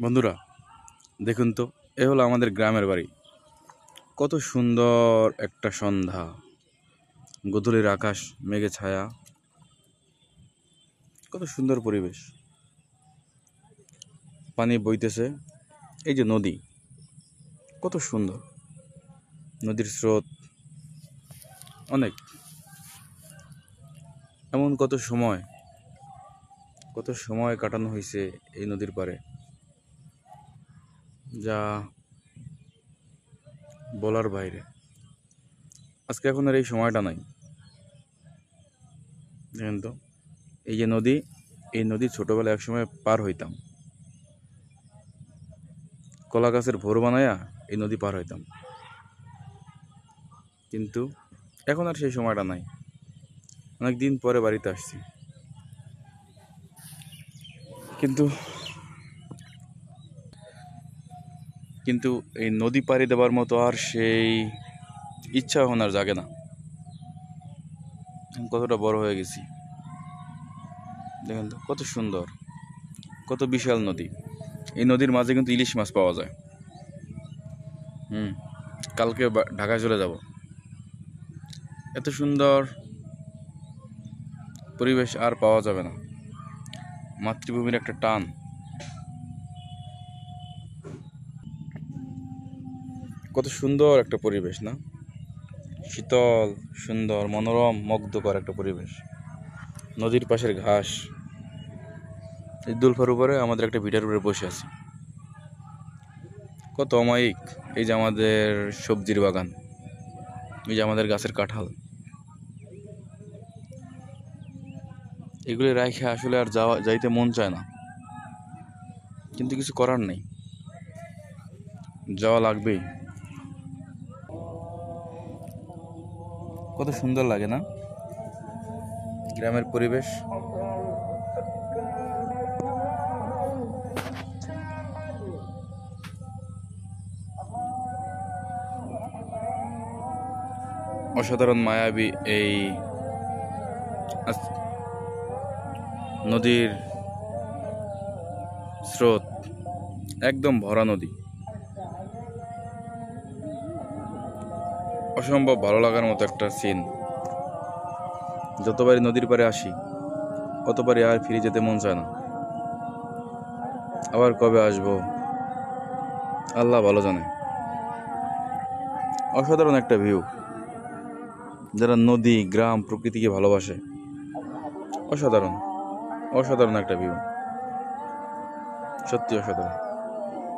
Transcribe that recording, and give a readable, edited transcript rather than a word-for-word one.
বন্ধুরা দেখুন তো, এ হলো আমাদের গ্রামের বাড়ি। কত সুন্দর একটা সন্ধ্যা, গোধূলির আকাশ মেঘে ছায়া, কত সুন্দর পরিবেশ। পানি বইতেছে, এই যে নদী, কত সুন্দর নদীর স্রোত অনেক। এমন কত সময় কাটানো হয়েছে এই নদীর পাড়ে, যা বলার বাইরে। আজকে এখন আর এই সময়টা নাই। দেখেন তো, এই যে নদী, এই নদী ছোটবেলায় একসময় পার হইতাম, কলা গাছের ভোর বানায়া এই নদী পার হইতাম, কিন্তু এখন আর সেই সময়টা নাই। অনেক দিন পরে বাড়িতে আসছি, কিন্তু কিন্তু এই নদী পাড়ি দেওয়ার মতো আর সেই ইচ্ছা এখন আর জাগে না। কতটা বড় হয়ে গেছি, দেখেন তো কত সুন্দর, কত বিশাল নদী। এই নদীর মাঝে কিন্তু ইলিশ মাছ পাওয়া যায়। কালকে ঢাকায় চলে যাব। এত সুন্দর পরিবেশ আর পাওয়া যাবে না। মাতৃভূমির একটা টান। কত সুন্দর একটা পরিবেশ না? শীতল, সুন্দর, মনোরম, মুগ্ধকর একটা পরিবেশ। নদীর পাশের ঘাস, এই দুলফার উপরে আমাদের একটা ভিটার উপরে বসে আছি। কত অমায়িক। এই যে আমাদের সবজির বাগান, এই যে আমাদের গাছের কাঁঠাল, এগুলি রাখে আসলে আর যাইতে মন চায় না, কিন্তু কিছু করার নেই, যাওয়া লাগবেই। কত সুন্দর লাগে না গ্রামের পরিবেশ? অসাধারণ মায়াবী এই নদীর স্রোত, একদম ভরা নদী। অসম্ভব ভালো লাগার মতো একটা সিন। যতবারই নদীর পাড়ে আসি, অতবারই আর ফিরে যেতে মন চায় না। আবার কবে আসবো আল্লাহ ভালো জানে। অসাধারণ একটা ভিউ। যারা নদী, গ্রাম, প্রকৃতিকে ভালোবাসে, অসাধারণ একটা ভিউ, সত্যি অসাধারণ।